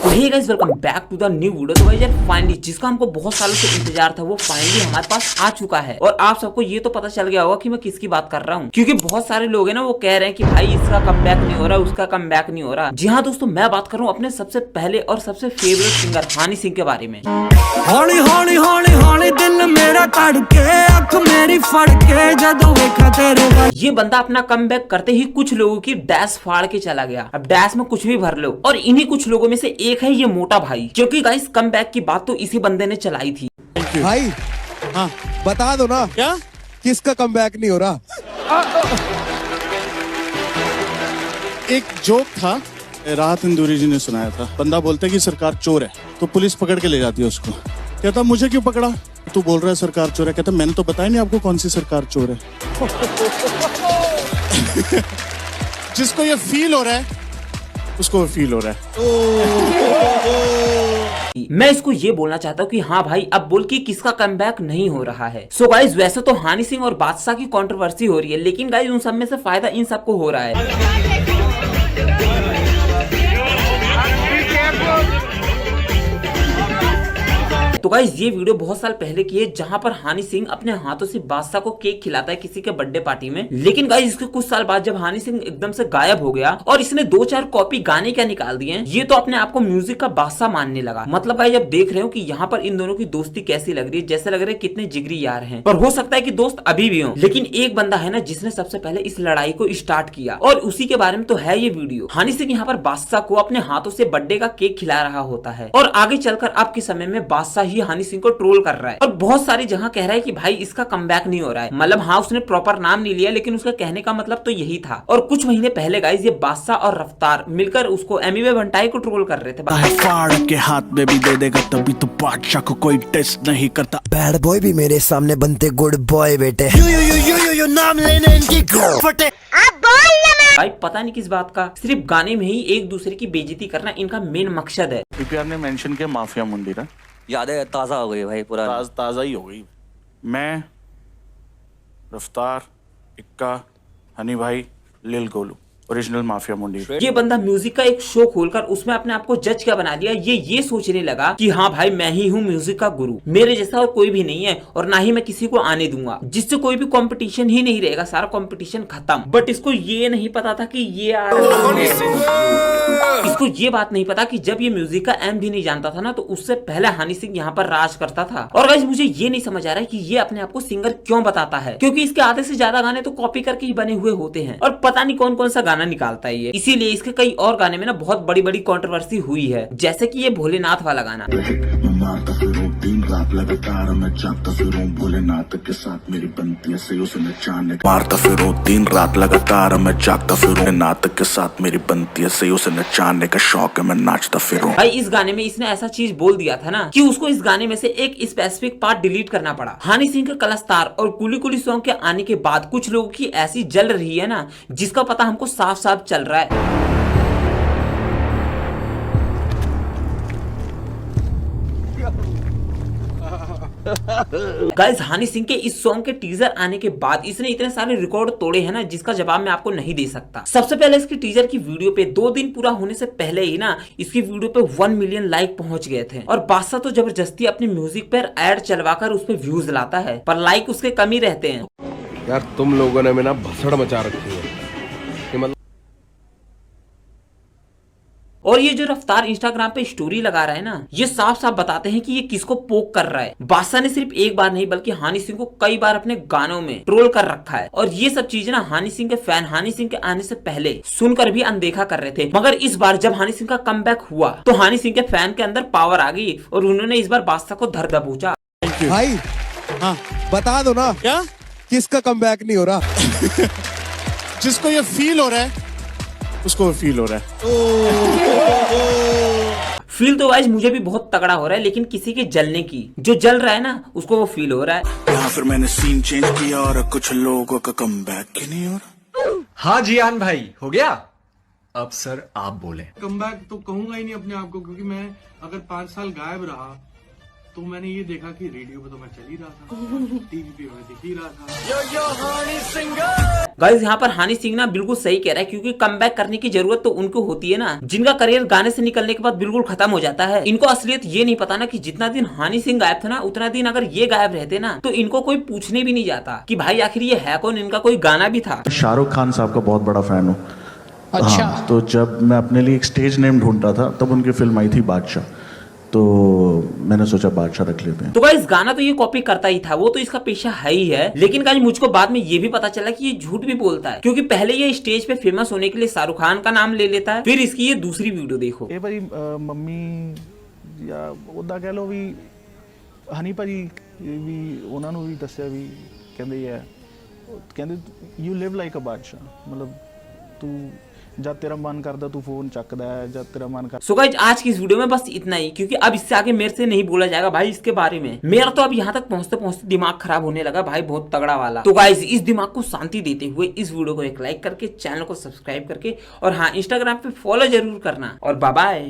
Hey guys, welcome back to the new video. तो भाई यार फाइनली जिसका हमको बहुत सालों से इंतजार था वो फाइनली हमारे पास आ चुका है। और आप सबको ये तो पता चल गया होगा कि मैं किसकी बात कर रहा हूँ, क्योंकि बहुत सारे लोग हैं ना वो कह रहे हैं कि भाई इसका कमबैक नहीं हो रहा, उसका कमबैक नहीं हो रहा। जी हाँ दोस्तों, मैं बात कर रहा हूँ अपने सबसे पहले और सबसे फेवरेट सिंगर हनी सिंह के बारे में। हौली हौली हौली हौली दिल मेरा तड़के, अख मेरी फड़के जदों वेखा तेरे। ये बंदा अपना कमबैक करते ही कुछ लोगों की डैश फाड़ के चला गया। अब डैश में कुछ भी भर लो, और इन्हीं कुछ लोगों में से एक है ये मोटा भाई, क्योंकि गाइस कमबैक की बात तो इसी बंदे ने चलाई थी। भाई हाँ बता दो ना, क्या किसका कमबैक नहीं हो रहा। एक जोक था, राहत इंदौरी जी ने सुनाया था। बंदा बोलता है कि सरकार चोर है, तो पुलिस पकड़ के ले जाती है उसको। कहता मुझे क्यों पकड़ा, तू बोल रहा है सरकार चोर है। कहता मैंने तो बताया नहीं आपको कौन सी सरकार चोर है। जिसको ये फील हो रहा है उसको फील हो रहा है। मैं इसको ये बोलना चाहता हूँ कि हाँ भाई अब बोल कि किसका कमबैक नहीं हो रहा है। सो गाइस वैसे तो हनी सिंह और बादशाह की कंट्रोवर्सी हो रही है, लेकिन गाइस उन सब में से फायदा इन सबको हो रहा है। तो गाइस ये वीडियो बहुत साल पहले की है, जहां पर हनी सिंह अपने हाथों से बादशाह को केक खिलाता है किसी के बर्थडे पार्टी में। लेकिन गाइस इसके कुछ साल बाद जब हनी सिंह एकदम से गायब हो गया और इसने 2-4 कॉपी गाने क्या निकाल दिए, ये तो अपने आप को म्यूजिक का बादशाह मानने लगा। मतलब गाइस जब देख रहे हो कि यहाँ पर इन दोनों की दोस्ती कैसी लग रही है, जैसे लग रहा है कितने जिगरी यार हैं। पर हो सकता है कि दोस्त अभी भी हो, लेकिन एक बंदा है ना जिसने सबसे पहले इस लड़ाई को स्टार्ट किया, और उसी के बारे में तो है ये वीडियो। हनी सिंह यहाँ पर बादशाह को अपने हाथों से बर्थडे का केक खिला रहा होता है, और आगे चलकर अब के समय में बादशाह ही हनी सिंह को ट्रोल कर रहा है, और बहुत सारी जगह कह रहा है कि भाई इसका कमबैक नहीं हो रहा है। मतलब हाँ उसने प्रॉपर नाम नहीं लिया, लेकिन उसका कहने का मतलब तो यही था। और कुछ महीने पहले गाइस ये बादशाह और रफ्तार मिलकर उसको एमिवे बंटाई को ट्रोल कर रहे थे। फाड़ के हाथ में भी दे देगा तभी तो बादशाह को कोई टेस्ट नहीं करता। बैड बॉय भी मेरे सामने बनते गुड बॉय बेटे। यू नाम लेने इनकी फटे। भाई पता नहीं किस बात का, सिर्फ गाने में ही एक दूसरे की बेइज्जती करना इनका मेन मकसद है। पीपीआर ने मेंशन किया माफिया मुंडी ना, यादें ताज़ा हो गई भाई, पूरा ताज़ा ही हो गई। मैं, रफ्तार, इक्का, हनी भाई, लिल गोलू, ओरिजिनल माफिया मुंडी। ये बंदा म्यूजिक का एक शो खोलकर उसमें अपने आप को जज क्या बना दिया, ये सोचने लगा कि हाँ भाई मैं ही हूँ म्यूजिक का गुरु, मेरे जैसा और कोई भी नहीं है, और ना ही मैं किसी को आने दूंगा, जिससे कोई भी कंपटीशन ही नहीं रहेगा, सारा कंपटीशन खत्म। बट इसको ये नहीं पता था कि ये आ रहा है। इसको ये बात नहीं पता कि जब ये म्यूजिक का एम भी नहीं जानता था ना, तो उससे पहले हनी सिंह यहाँ पर राज करता था। और गाइस मुझे ये नहीं समझ आ रहा है कि ये अपने आप को सिंगर क्यों बताता है, क्योंकि इसके आधे से ज्यादा गाने तो कॉपी करके ही बने हुए होते हैं, और पता नहीं कौन कौन सा गाना निकालता है ये। इसीलिए इसके कई और गाने में ना बहुत बड़ी बड़ी कंट्रोवर्सी हुई है, जैसे कि ये भोलेनाथ वाला गाना। भोलेनाथ के साथ मेरी बनती है सही उसे नचाने मारता फिरूं दिन रात लगातार मैं जागता फिरूं। नाथ के साथ मेरी बनती है सही उसे नचाने का शौक है मैं नाचता फिरूं। भाई इस गाने में इसने ऐसा चीज बोल दिया था ना कि उसको इस गाने में से एक स्पेसिफिक पार्ट डिलीट करना पड़ा। हनी सिंह के कलस्तार और कुली कुली सॉन्ग के आने के बाद कुछ लोगों की ऐसी जल रही है ना, जिसका पता हमको साफ साफ चल रहा है। गाइस हनी सिंह के इस सॉन्ग के टीजर आने के बाद इसने इतने सारे रिकॉर्ड तोड़े हैं ना, जिसका जवाब मैं आपको नहीं दे सकता। सबसे पहले इसकी टीजर की वीडियो पे 2 दिन पूरा होने से पहले ही ना इसकी वीडियो पे 1 मिलियन लाइक पहुंच गए थे, और बादशाह तो जबरदस्ती अपनी म्यूजिक पर एड चलवाकर उस पर व्यूज लाता है, पर लाइक उसके कम ही रहते हैं। यार तुम लोगों ने ना भसड़ मचा रखी है। और ये जो रफ्तार इंस्टाग्राम पे स्टोरी लगा रहा है ना, ये साफ साफ बताते हैं कि ये किसको पोक कर रहा है। बादशाह ने सिर्फ एक बार नहीं बल्कि हनी सिंह को कई बार अपने गानों में ट्रोल कर रखा है, और ये सब चीजें ना हनी सिंह के फैन हनी सिंह के आने से पहले सुनकर भी अनदेखा कर रहे थे। मगर इस बार जब हनी सिंह का कमबैक हुआ तो हनी सिंह के फैन के अंदर पावर आ गई, और उन्होंने इस बार बादशाह को धर दबोचा। भाई हाँ बता दो ना, क्या किसका कमबैक नहीं हो रहा। जिसको ये फील हो रहा है उसको फील हो रहा है। फील तो गाइस मुझे भी बहुत तगड़ा हो रहा है, लेकिन किसी के जलने की, जो जल रहा है ना उसको वो फील हो रहा है। यहाँ फिर मैंने सीन चेंज किया और कुछ लोगों का कमबैक ही नहीं हो रहा। हाँ जियान भाई हो गया। अब सर आप बोले। कमबैक तो कहूंगा ही नहीं अपने आप को, क्योंकि मैं अगर 5 साल गायब रहा तो मैंने ये देखा कि रेडियो पे तो मैं चल ही रहा था, टीवी पे मैं दिख ही रहा था। गाइस यहाँ पर हनी सिंह ना बिल्कुल सही कह रहा है, क्योंकि कमबैक करने की जरूरत तो उनको होती है ना, जिनका करियर गाने से निकलने के बाद बिल्कुल खत्म हो जाता है। इनको असलियत ये नहीं पता ना कि जितना दिन हनी सिंह गायब था ना, उतना दिन अगर ये गायब रहते ना तो इनको कोई पूछने भी नहीं जाता कि भाई आखिर ये है कौन, इनका कोई गाना भी था। शाहरुख खान साहब का बहुत बड़ा फैन हूँ। अच्छा। हाँ, तो जब मैं अपने लिए एक स्टेज नेम ढूंढ रहा था तब उनकी फिल्म आई थी बादशाह, तो मैंने सोचा बादशाह रख लेते हैं। तो गाइस गाना तो ये कॉपी करता ही था, वो तो इसका पेशा है ही है। लेकिन गाइस मुझको बाद में ये भी पता चला कि ये झूठ भी बोलता है, क्योंकि पहले ये स्टेज पे फेमस होने के लिए शाहरुख खान का नाम ले लेता है, फिर इसकी ये दूसरी वीडियो देखो। ਇਹ ਭਾਜੀ ਮੰਮੀ ਜਾਂ ਉਹਦਾ ਕਹਿ ਲਓ ਵੀ ਹਨੀ ਭਾਜੀ ਵੀ ਉਹਨਾਂ ਨੂੰ ਵੀ ਦੱਸਿਆ ਵੀ ਕਹਿੰਦੇ ਯੂ ਲਿਵ ਲਾਈਕ ਅ ਬਾਦਸ਼ਾਹ, ਮਤਲਬ ਤੂੰ जब तेरा मन करता तू फोन चकदा है, जब तेरा मन कर। सो गाइस आज की इस वीडियो में बस इतना ही, क्योंकि अब इससे आगे मेरे से नहीं बोला जाएगा भाई इसके बारे में। मेरा तो अब यहाँ तक पहुंचते पहुंचते दिमाग खराब होने लगा भाई, बहुत तगड़ा वाला। तो गाइस इस दिमाग को शांति देते हुए इस वीडियो को एक लाइक करके, चैनल को सब्सक्राइब करके, और हाँ इंस्टाग्राम पे फॉलो जरूर करना, और बाय बाय।